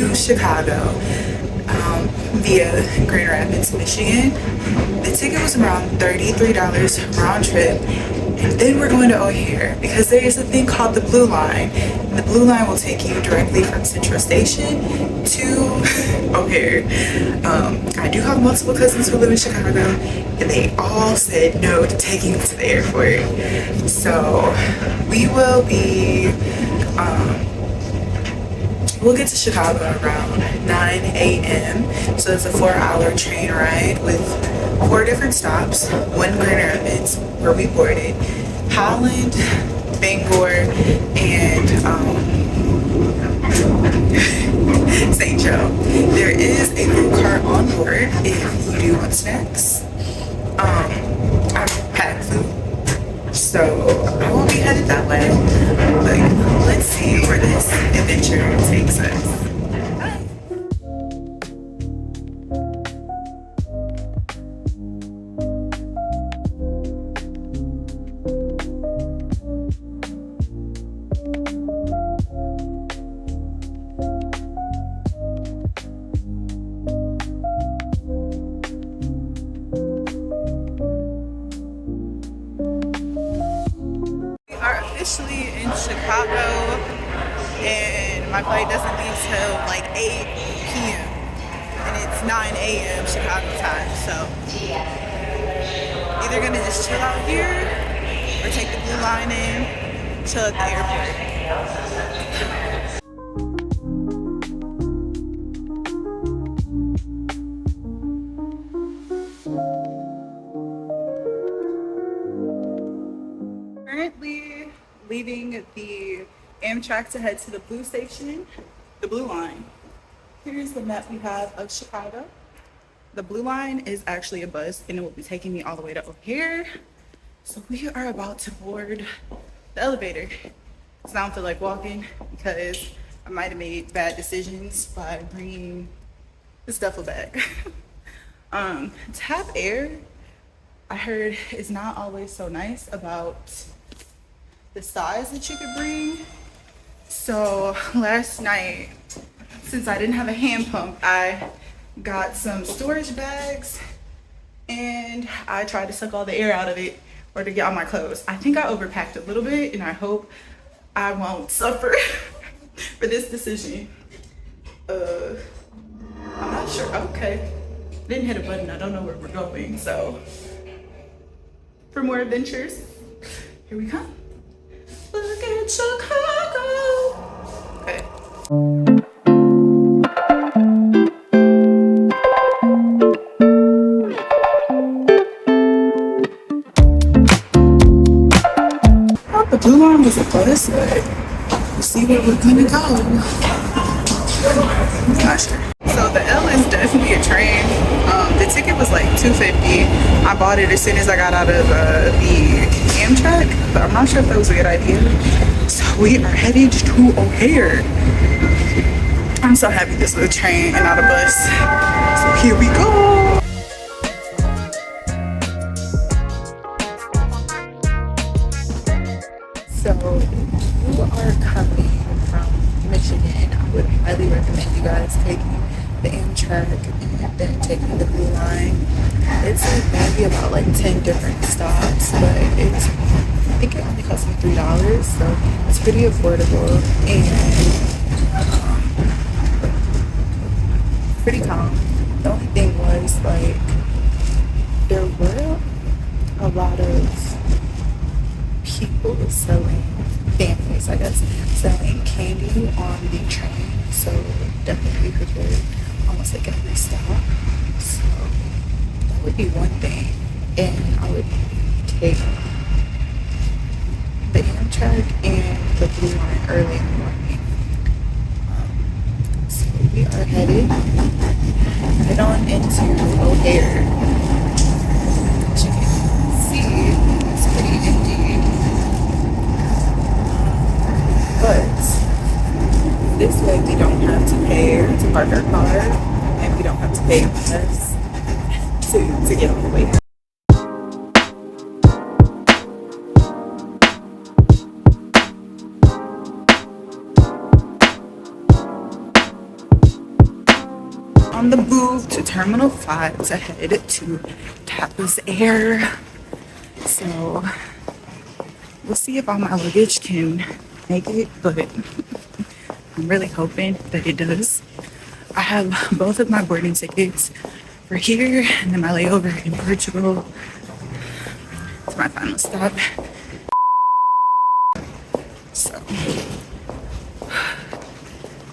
to Chicago via Grand Rapids, Michigan. The ticket was around $33 round trip. And then we're going to O'Hare because there is a thing called the Blue Line. And the Blue Line will take you directly from Central Station to O'Hare. I do have multiple cousins who live in Chicago, and they all said no to taking me to the airport. So we will be, we'll get to Chicago around 9 a.m. So it's a 4-hour train ride with 4 different stops. One Grand Rapids, where we boarded, Holland, Bangor, and St. Joe. There is a food cart on board if you do want snacks. I packed food, so I won't be headed that way. But let's see where this adventure takes us. Officially in Chicago, and my flight doesn't leave till like 8 p.m. and it's 9 a.m. Chicago time, so either gonna just chill out here or take the Blue Line in, chill at the airport. Currently leaving the Amtrak to head to the Blue Station, the Blue Line. Here's the map we have of Chicago. The Blue Line is actually a bus, and it will be taking me all the way to O'Hare. So we are about to board the elevator. So I don't feel like walking because I might have made bad decisions by bringing this duffel bag. Tap Air, I heard, is not always so nice about the size that you could bring. So last night, since I didn't have a hand pump, I got some storage bags and I tried to suck all the air out of it or to get all my clothes. I think I overpacked a little bit, and I hope I won't suffer for this decision. I'm not sure. Okay, didn't hit a button. I don't know where we're going. So for more adventures, here we come. Look at Chicago. Okay. Thought the Blue Line was a bus, but we'll see where we're gonna go. Not sure. So the L is definitely a train. The ticket was like $2.50. I bought it as soon as I got out of the Amtrak, but I'm not sure if that was a good idea. So we are headed to O'Hare. I'm so happy this is a train and not a bus. So here we go. So if you are coming from Michigan, I would highly recommend you guys taking the Amtrak and then taking the Blue Line. It's like maybe about like 10 different stops, but I think it only cost me $3, so it's pretty affordable and pretty calm. The only thing was like there were a lot of people selling, families I guess, selling candy on the train, so definitely prepared almost like every stop. So that would be one thing, and I would take the Amtrak and the Blue Line early in the morning. So we are headed on into O'Hare. As you can see, it's pretty empty. But this way we don't have to pay to park our car, and we don't have to pay us to get on the way. on the move to Terminal 5 to head to Tapas Air. So we'll see if all my luggage can make it, but I'm really hoping that it does. I have both of my boarding tickets for here and then my layover in Portugal. It's my final stop. So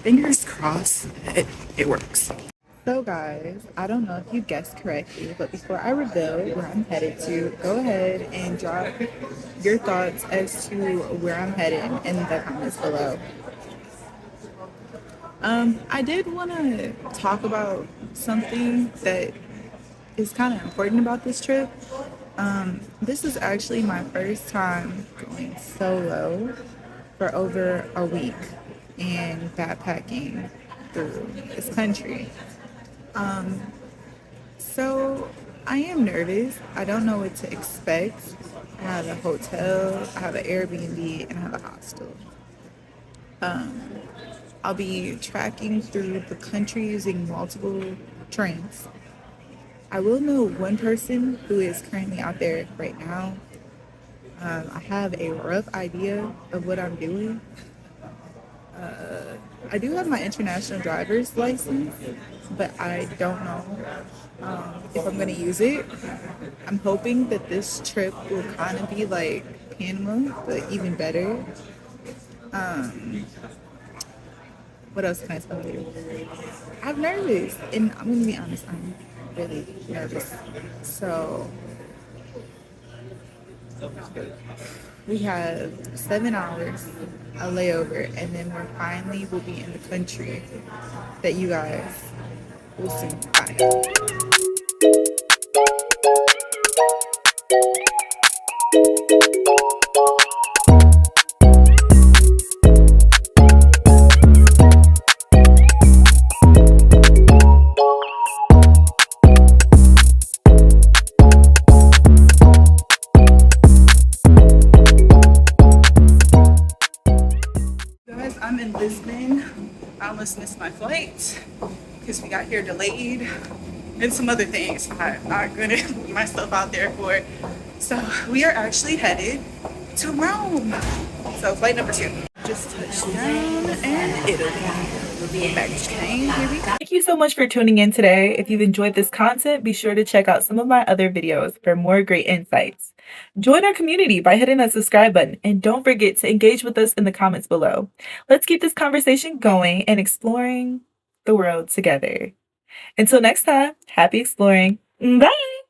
fingers crossed that it works. So guys, I don't know if you guessed correctly, but before I reveal where I'm headed to, go ahead and drop your thoughts as to where I'm headed in the comments below. I did want to talk about something that is kind of important about this trip. This is actually my first time going solo for over a week and backpacking through this country. So I am nervous. I don't know what to expect. I have a hotel, I have an Airbnb, and I have a hostel. I'll be tracking through the country using multiple trains. I will know one person who is currently out there right now. I have a rough idea of what I'm doing. I do have my international driver's license, but I don't know if I'm going to use it. I'm hoping that this trip will kind of be like Panama, but even better. What else can I tell you? I'm nervous, and I'm gonna be honest, I'm really nervous. So we have 7 hours a layover, and then will be in the country that you guys will see. Bye. I'm in Lisbon. I almost missed my flight because we got here delayed and some other things I'm not gonna put myself out there for. So we are actually headed to Rome. So flight number 2. Just touched down in Italy. Baggage claim, here we go. Thank you so much for tuning in today. If you've enjoyed this content, be sure to check out some of my other videos for more great insights. Join our community by hitting that subscribe button, and don't forget to engage with us in the comments below. Let's keep this conversation going and exploring the world together. Until next time, happy exploring. Bye!